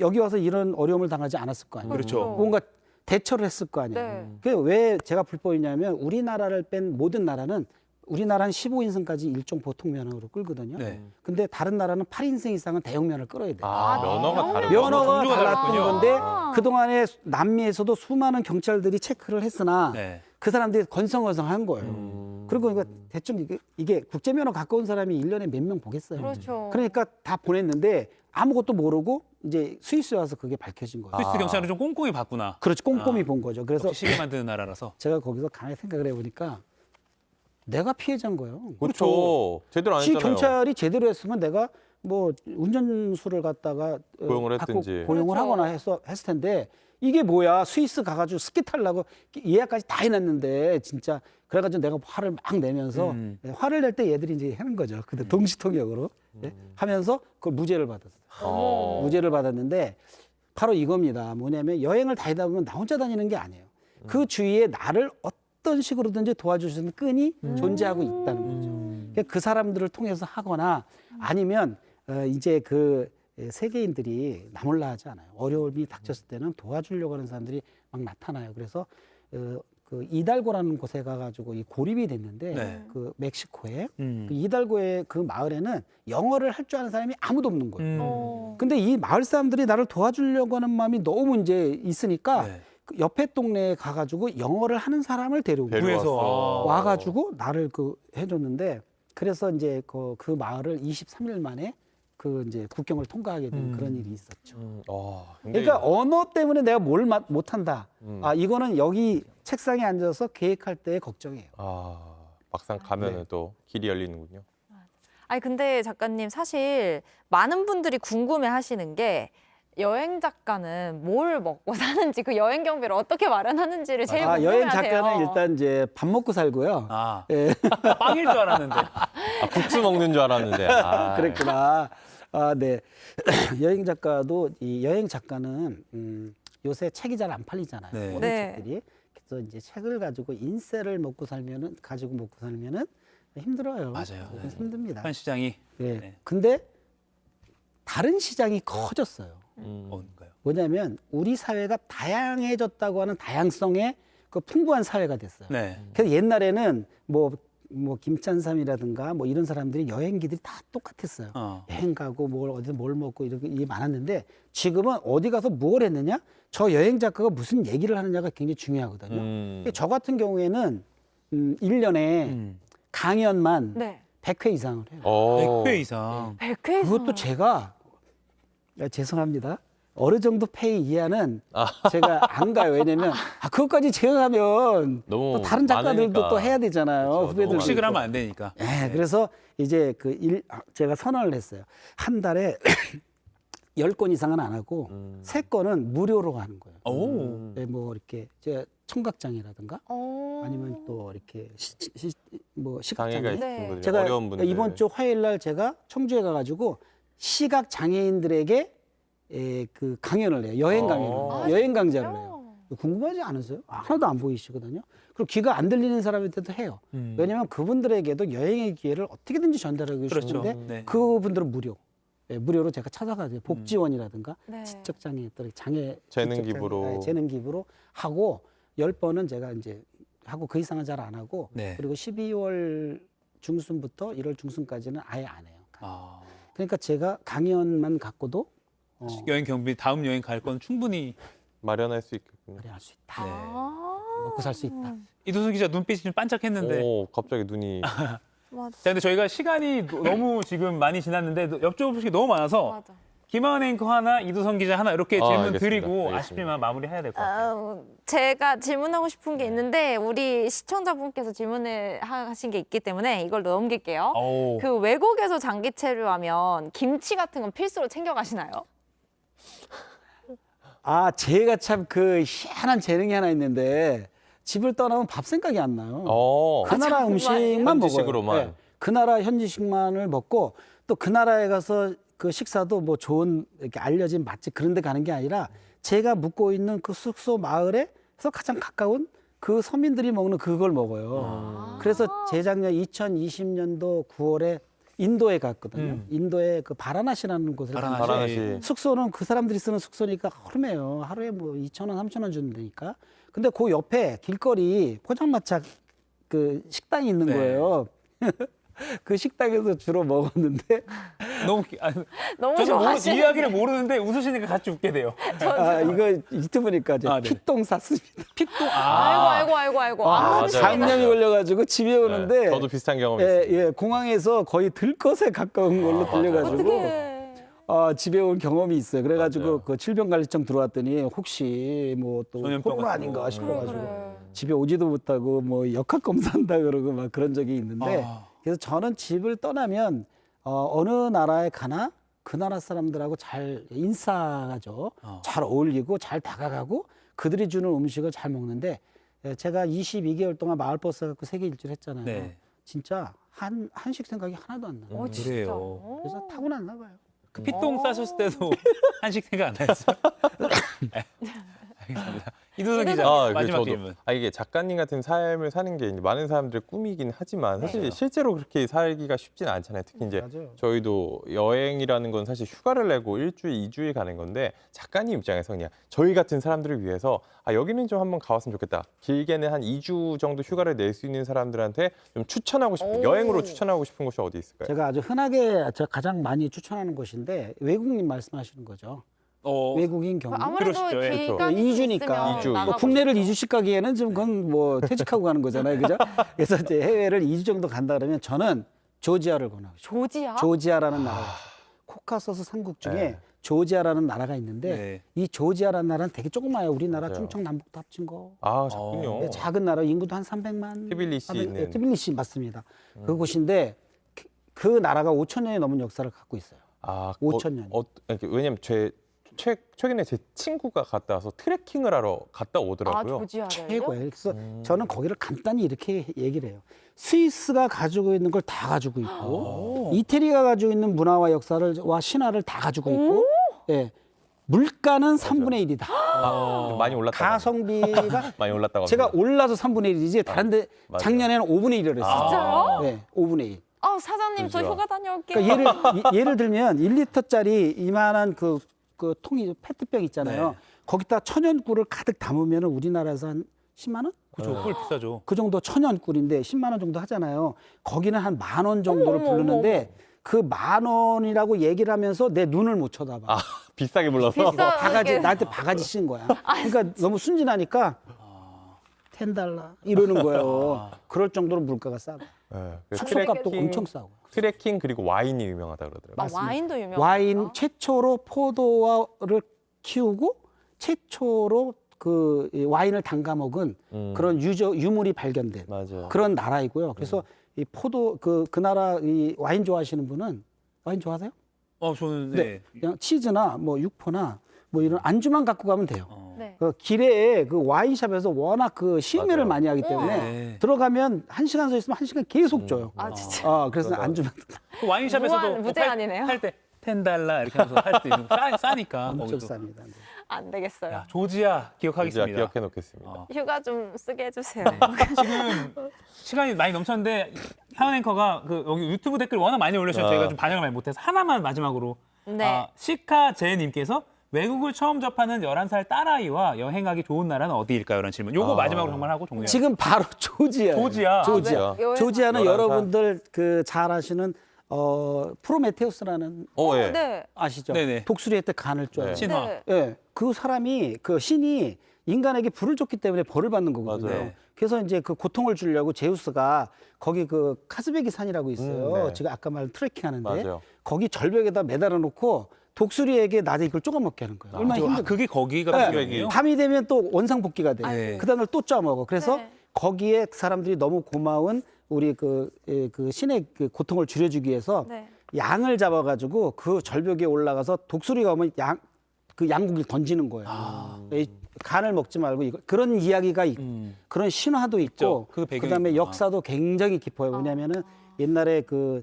여기 와서 이런 어려움을 당하지 않았을 거 아니에요. 그렇죠. 뭔가 대처를 했을 거 아니에요. 네. 그게 왜 제가 불법이냐면 우리나라를 뺀 모든 나라는 우리나라는 15인승까지 일종 보통 면허로 끌거든요. 네. 근데 다른 나라는 8인승 이상은 대형 면허를 끌어야 돼요. 아, 면허가 다르 면허가 종류가 달랐던 다르군요. 건데 아. 그동안에 남미에서도 수많은 경찰들이 체크를 했으나 네. 그 사람들이 건성건성한 거예요. 그리고 이거 대충 이게 국제면허 갖고 온 사람이 1년에 몇 명 보겠어요. 그렇죠. 그러니까 다 보냈는데 아무것도 모르고 이제 스위스에 와서 그게 밝혀진 거예요. 스위스 경찰은 좀 꼼꼼히 봤구나. 그렇지, 꼼꼼히 아. 본 거죠. 그래서 역시 시계 만드는 나라라서. 제가 거기서 가만히 생각을 해보니까 내가 피해자인 거예요. 그렇죠. 제대로 안 시 했잖아요. 경찰이 제대로 했으면 내가 뭐 운전수를 갖다가 고용을 갖고 했든지. 고용을 그렇죠. 하거나 했을 텐데 이게 뭐야, 스위스 가가지고 스키 타려고 예약까지 다 해놨는데 진짜 그래가지고 내가 화를 막 내면서 화를 낼 때 얘들이 이제 하는 거죠. 근데 동시통역으로 예? 하면서 그걸 무죄를 받았어요. 무죄를 받았는데 바로 이겁니다. 뭐냐면 여행을 다니다 보면 나 혼자 다니는 게 아니에요. 그 주위에 나를 어떤 식으로든지 도와줄 수 있는 끈이 존재하고 있다는 거죠. 그러니까 그 사람들을 통해서 하거나 아니면 이제 그 세계인들이 나몰라 하지 않아요. 어려움이 닥쳤을 때는 도와주려고 하는 사람들이 막 나타나요. 그래서 그 이달고라는 곳에 가가지고 이 고립이 됐는데 네. 그 멕시코에 음. 그 이달고의 그 마을에는 영어를 할 줄 아는 사람이 아무도 없는 거예요. 어. 근데 이 마을 사람들이 나를 도와주려고 하는 마음이 너무 이제 있으니까 네. 그 옆에 동네에 가가지고 영어를 하는 사람을 데려온 거예요. 구해서. 와가지고 나를 그 해줬는데 그래서 이제 그 마을을 23일 만에 그 이제 국경을 통과하게 된 그런 일이 있었죠. 근데 그러니까 언어 때문에 내가 뭘 못한다. 음. 이거는 여기 책상에 앉아서 계획할 때의 걱정이에요. 막상 가면은 네. 또 길이 열리는군요. 아니 근데 작가님 사실 많은 분들이 궁금해 하시는 게 여행 작가는 뭘 먹고 사는지 그 여행 경비를 어떻게 마련하는지를 제일 궁금해하세요. 여행 작가는 일단 이제 밥 먹고 살고요. 아, 예. 빵일 줄 알았는데. 국수 먹는 줄 알았는데. 그랬구나. 네. 여행 작가도 이 여행 작가는 요새 책이 잘 안 팔리잖아요. 네. 모든 네. 책들이. 그래서 이제 책을 가지고 인쇄를 먹고 살면은 힘들어요. 맞아요. 조금 네. 힘듭니다. 한 시장이 네. 네. 근데 다른 시장이 커졌어요. 뭔가요? 뭐냐면 우리 사회가 다양해졌다고 하는 다양성의 그 풍부한 사회가 됐어요. 네. 그래서 옛날에는 뭐 김찬삼이라든가 뭐 이런 사람들이 여행기들이 다 똑같았어요. 여행 가고 어디서 뭘 먹고 이렇게 이게 많았는데 지금은 어디 가서 뭘 했느냐? 저 여행 작가가 무슨 얘기를 하느냐가 굉장히 중요하거든요. 저 같은 경우에는 1년에 강연만 네. 100회 이상을 해요. 100회 이상. 100회 그것도 제가 죄송합니다. 어느 정도 페이 이하는 제가 안 가요. 왜냐면 그것까지 제가 가면 너무 또 다른 작가들도 많으니까. 또 해야 되잖아요. 그렇죠. 후배들 너무 식을 하면 안 되니까. 네, 그래서 이제 제가 선언을 했어요. 한 달에 10권 이상은 안 하고 3권은 무료로 하는 거예요. 오. 네, 뭐 이렇게 제가 청각장애라든가 어. 아니면 또 이렇게 장애가 시각장애. 있으신 네. 분들, 제가 어려운 분들. 이번 주 화요일 날 제가 청주에 가가지고 시각 장애인들에게 그 강연을 해요. 여행 강연을. 아, 여행 강좌를 해요. 궁금하지 않으세요? 하나도 안 보이시거든요. 그리고 귀가 안 들리는 사람한테도 해요. 왜냐하면 그분들에게도 여행의 기회를 어떻게든지 전달하고 그렇죠. 싶은데 네. 그분들은 무료. 무료로 제가 찾아가서 복지원이라든가 네. 지적 장애들 장애 재능 지적 장애, 기부로. 재능 기부로 하고 10번은 제가 이제 하고 그 이상은 잘 안 하고 네. 그리고 12월 중순부터 1월 중순까지는 아예 안 해요. 아, 그러니까 제가 강연만 갖고도 여행 경비 다음 여행 갈 건 충분히 마련할 수 있겠군요. 마련할 수 있다. 네. 먹고 살 수 있다. 이도순 기자 눈빛이 좀 반짝했는데. 갑자기 눈이. 맞아. 자, 근데 저희가 시간이 너무 지금 많이 지났는데 여쭤볼 게 너무 많아서 맞아. 김하은 앵커 하나, 이도선 기자 하나 이렇게 질문 알겠습니다. 드리고 알겠습니다. 아쉽지만 마무리해야 될 것 같아요. 제가 질문하고 싶은 게 있는데 우리 시청자분께서 질문을 하신 게 있기 때문에 이걸 넘길게요. 오. 그 외국에서 장기 체류하면 김치 같은 건 필수로 챙겨가시나요? 제가 참 그 희한한 재능이 하나 있는데 집을 떠나면 밥 생각이 안 나요. 그 나라 정말요? 음식만 먹어요. 현지식으로만. 네. 그 나라 현지식만을 먹고 또 그 나라에 가서 그 식사도 뭐 좋은 이렇게 알려진 맛집 그런 데 가는 게 아니라 제가 묵고 있는 그 숙소 마을에서 가장 가까운 그 서민들이 먹는 그걸 먹어요. 아. 그래서 재작년 2020년도 9월에 인도에 갔거든요. 인도의 그 바라나시라는 곳을 바라나시. 갔는데 바라나시. 숙소는 그 사람들이 쓰는 숙소니까 허름해요. 하루에 뭐 2,000원, 3,000원 주면 되니까. 근데 그 옆에 길거리 포장마차 그 식당이 있는 네. 거예요. 그 식당에서 주로 먹었는데 너무 너무 저는 좋아하시는 이야기를 모르는데 웃으시니까 같이 웃게 돼요. 이거 유튜브니까 이제 아, 네. 피똥 쌌습니다. 핏도 아이고. 맞아요. 장염이 걸려가지고 집에 오는데 네, 저도 비슷한 경험이 예, 있어요. 예, 공항에서 거의 들것에 가까운 걸로 맞아요. 들려가지고 어떻게 집에 온 경험이 있어요. 그래가지고 맞아요. 그 질병관리청 들어왔더니 혹시 뭐 또 전염병 코로나 같은 아닌가 거. 싶어가지고 그래. 집에 오지도 못하고 뭐 역학 검사한다 그러고 막 그런 적이 있는데 그래서 저는 집을 떠나면 어느 나라에 가나 그 나라 사람들하고 잘 인싸가죠. 잘 어울리고 잘 다가가고 그들이 주는 음식을 잘 먹는데 제가 22개월 동안 마을버스 갖고 세계 일주를 했잖아요. 네. 진짜 한식 생각이 하나도 안 나요. 진짜. 그래요. 그래서 타고났나 봐요. 그 피똥 싸셨을 때도 한식 생각 안 나셨어요? 알겠습니다. 이두석 기자 마지막 저도. 질문. 이게 작가님 같은 삶을 사는 게 이제 많은 사람들의 꿈이긴 하지만 사실 맞아요. 실제로 그렇게 살기가 쉽지는 않잖아요. 특히 이제 맞아요. 저희도 여행이라는 건 사실 휴가를 내고 1주일, 2주일 가는 건데 작가님 입장에서 그냥 저희 같은 사람들을 위해서 여기는 좀 한번 가봤으면 좋겠다. 길게는 한 2주 정도 휴가를 낼 수 있는 사람들한테 좀 추천하고 싶은 오. 여행으로 추천하고 싶은 곳이 어디 있을까요? 제가 아주 흔하게 제가 가장 많이 추천하는 곳인데 외국인 말씀하시는 거죠. 외국인 경우. 아무래도 그러시죠. 예, 그렇죠. 기간이 2주니까. 이주. 나가고 국내를 싶죠. 2주씩 가기에는 좀 그건 뭐 퇴직하고 가는 거잖아요. 그죠? 그래서 이제 해외를 2주 정도 간다 그러면 저는 조지아를 권하고 싶어요. 조지아? 조지아라는 나라가 있어요. 코카소스 삼국 중에 네. 조지아라는 나라가 있는데 네. 이 조지아라는 나라는 되게 조그마해요. 우리나라 맞아요. 충청남북도 합친 거. 작군요. 네, 작은 나라 인구도 한 300만. 티빌리시 있는. 티빌리시 맞습니다. 그곳인데 그 나라가 5천 년이 넘은 역사를 갖고 있어요. 5천 년. 왜냐면 최근에 제 친구가 갔다 와서 트레킹을 하러 갔다 오더라고요. 조지아를요? 최고예요. 그래서 저는 거기를 간단히 이렇게 얘기를 해요. 스위스가 가지고 있는 걸 다 가지고 있고 이태리가 가지고 있는 문화와 역사와 신화를 다 가지고 있고 예. 물가는 3분의 1이다. 많이 올랐다. 가성비가 많이 올랐다고. 제가 합니다. 올라서 3분의 1이지 다른데 맞아요. 작년에는 5분의 1이를 했어요. 진짜요? 네, 5분의 1. 사장님 저 조지아. 휴가 다녀올게요. 그러니까 예를 들면 1리터짜리 이만한 그 통이 페트병 있잖아요. 네. 거기다 천연꿀을 가득 담으면 우리나라에서 한 10만 원? 그죠. 꿀 비싸죠. 그 정도 천연꿀인데 10만 원 정도 하잖아요. 거기는 한 10,000원 정도를 어머, 부르는데 그 10,000원이라고 얘기를 하면서 내 눈을 못 쳐다봐. 비싸게 불러서. 비싸. 바가지 나한테 바가지 씌운 거야. 그러니까 너무 순진하니까 $10 이러는 거예요. 그럴 정도로 물가가 싸고 네. 숙소값도 엄청 싸고. 트레킹 그리고 와인이 유명하다 그러더라고요. 와인도 유명해요. 와인 최초로 포도를 키우고 최초로 그 와인을 담가 먹은 그런 유물이 발견된 맞아요. 그런 나라이고요. 그래서 이 포도 그 나라 이 와인 좋아하시는 분은 와인 좋아하세요? 저는 네. 그냥 치즈나 뭐 육포나 뭐 이런 안주만 갖고 가면 돼요. 네. 그 길에 그 와인샵에서 워낙 그 시음회를 맞아요. 많이 하기 때문에 네. 들어가면 1시간 서 있으면 1시간 계속 줘요. 진짜. 그래서 그러다. 안주만 그 와인샵에서도 무제한이네요. 할때 $10 이렇게 하면서 할 수 있는 거 싸니까 엄청 거기도. 쌉니다. 안 되겠어요. 야, 조지아 기억하겠습니다. 기억해 놓겠습니다. 휴가 좀 쓰게 해주세요. 지금 시간이 많이 넘쳤는데 하은 앵커가 그 여기 유튜브 댓글 워낙 많이 올려주셔서 저희가 좀 반영을 많이 못해서 하나만 마지막으로 네. 시카제님께서 외국을 처음 접하는 11살 딸아이와 여행하기 좋은 나라는 어디일까요? 이런 질문. 요거 마지막으로 정말 하고 종료해요. 지금 바로 조지아. 조지아. 조지아. 여행 조지아는 11살. 여러분들 그 잘 아시는 프로메테우스라는 예. 네. 아시죠? 네네. 독수리의 때 간을 쪄요. 네. 신화. 네. 예, 그 사람이 그 신이 인간에게 불을 줬기 때문에 벌을 받는 거거든요. 맞아요. 그래서 이제 그 고통을 주려고 제우스가 거기 그 카스베기 산이라고 있어요. 네. 제가 아까 말 트레킹하는데 맞아요. 거기 절벽에다 매달아 놓고 독수리에게 낮에 이걸 쪼가먹게 하는 거예요. 얼마나 힘든 그게 거기가 네. 배경이에요? 밤이 되면 또 원상복귀가 돼. 네. 그 다음에 또 쪄먹어. 그래서 네. 거기에 사람들이 너무 고마운 우리 그 신의 그 고통을 줄여주기 위해서 네. 양을 잡아가지고 그 절벽에 올라가서 독수리가 오면 그 양고기를 던지는 거예요. 이 간을 먹지 말고 그런 이야기가 있고 그런 신화도 있고 있죠. 그 배경이 그다음에 있구나. 역사도 굉장히 깊어요. 왜냐하면은 옛날에 그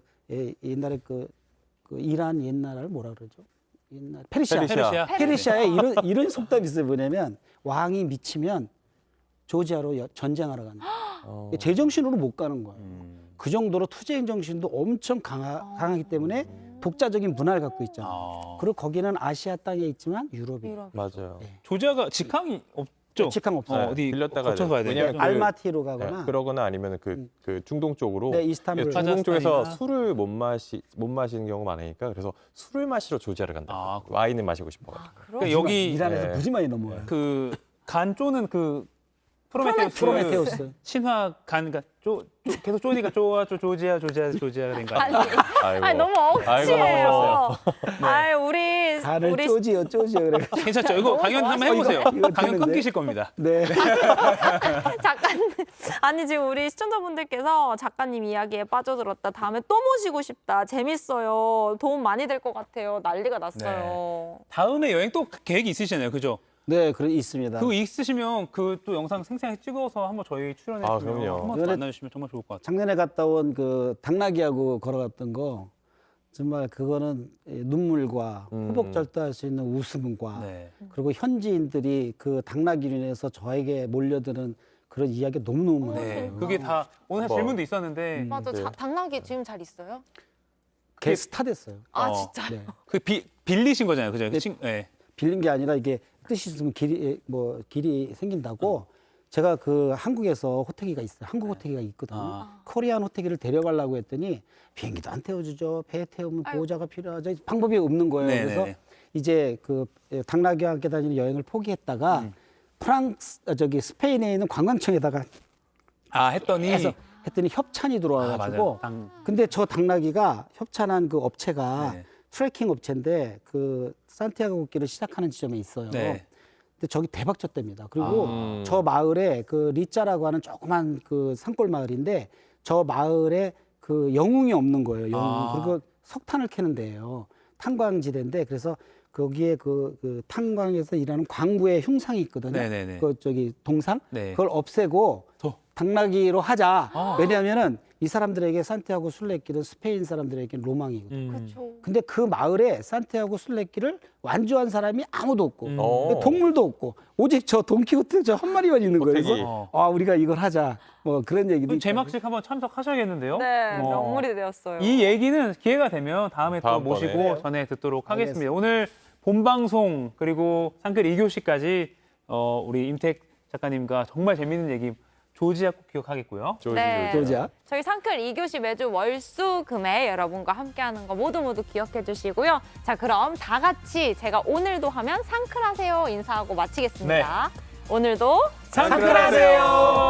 이란 옛날을 뭐라 그러죠? 옛날 페르시아. 페르시아. 페르시아에 이런 속담이 있어요. 뭐냐면 왕이 미치면 조지아로 전쟁하러 간다. 제정신으로 못 가는 거예요. 그 정도로 투쟁 정신도 엄청 강하기 때문에 독자적인 문화를 갖고 있잖아요. 그리고 거기는 아시아 땅에 있지만 유럽이 유럽. 맞아요. 조지아가 직항이 없죠? 직항 없어요. 어디 빌렸다가 거쳐서 가야 돼요? 왜냐면 그- 알마티로 네, 가거나 그러거나 아니면 그 중동 쪽으로 네, 이스탄불. 중동 쪽에서 카자흐스탄이나. 술을 못 마시는 경우가 많으니까 그래서 술을 마시러 조지아를 간다. 아, 와인을 마시고 싶어. 그러니까 여기 이란에서 네. 무지 많이 넘어와요. 그 간조는 그 프로메테우스, 프로메테우스. 신화 간 그러니까 계속 쪼니까 조지아가 된 거 아니, 아니에요? 아이고. 아니 너무 아이고, 억지예요. 네. 아이 우리 간을 우리 쪼지요 그래. 괜찮죠? 이거 강연 한번 해보세요. 이거 강연 되는데? 끊기실 겁니다. 네. 작가님 아니 지금 우리 시청자분들께서 작가님 이야기에 빠져들었다. 다음에 또 모시고 싶다. 재밌어요. 도움 많이 될 것 같아요. 난리가 났어요. 다음에 여행 또 계획이 있으시잖아요, 그죠? 네, 그래 있습니다. 그거 있으시면 그 또 영상 생생하게 찍어서 한번 저희 출연해 아, 주시면 그럼요. 한번 더 이번에 만나주시면 정말 좋을 것 같아요. 작년에 갔다 온 그 당나귀하고 걸어갔던 거 정말 그거는 눈물과 호복절도할 수 있는 웃음과 네. 그리고 현지인들이 그 당나귀로 인해서 저에게 몰려드는 그런 이야기가 너무너무 많아요. 네, 그게 다 오늘 뭐. 질문도 있었는데 맞아. 네. 당나귀 지금 잘 있어요? 개 스타 됐어요. 아 어. 진짜. 네. 그 빌리신 거잖아요, 그죠? 네. 네. 빌린 게 아니라 이게 뜻이 있으면 길이 생긴다고 제가 그 한국에서 호태기가 있어요. 한국 호태기가 있거든요. 아. 코리안 호태기를 데려가려고 했더니 비행기도 안 태워주죠. 배에 태우면 아이고. 보호자가 필요하죠. 방법이 없는 거예요. 네네네. 그래서 이제 그 당나귀와 함께 다니는 여행을 포기했다가 스페인에 있는 관광청에다가 했더니 했더니 협찬이 들어와가지고 맞아요. 근데 저 당나귀가 협찬한 그 업체가 네. 트레킹 업체인데 그 산티아고 길을 시작하는 지점에 있어요. 네. 근데 저기 대박 쳤답니다. 그리고 아. 저 마을에 그 리짜라고 하는 조그만 그 산골 마을인데 저 마을에 그 영웅이 없는 거예요. 영웅. 아. 그리고 석탄을 캐는 데예요. 탄광지대인데 그래서 거기에 그 탄광에서 일하는 광부의 흉상이 있거든요. 네네네. 그 저기 동상 네. 그걸 없애고 더. 당나귀로 하자. 아. 왜냐하면은 이 사람들에게 산티아고 순례길은 스페인 사람들에게는 로망이거든요. 그렇죠. 근데 그 마을에 산티아고 순례길을 완주한 사람이 아무도 없고 어. 동물도 없고 오직 저 돈키호테 저 한 마리만 있는 거예요. 호태기. 그래서 우리가 이걸 하자. 뭐 그런 얘기도 있고. 제막식 한번 참석하셔야겠는데요. 네, 어. 명물이 되었어요. 이 얘기는 기회가 되면 다음에 또 다음번에. 모시고 네. 전해 듣도록 알겠습니다. 하겠습니다. 오늘 본방송 그리고 상글 2교시까지 우리 임택 작가님과 정말 재밌는 얘기 조지아 꼭 기억하겠고요. 네. 조지아. 저희 상클 2교시 매주 월수금에 여러분과 함께하는 거 모두 기억해 주시고요. 자, 그럼 다 같이 제가 오늘도 하면 상클 하세요 인사하고 마치겠습니다. 오늘도 상클하세요.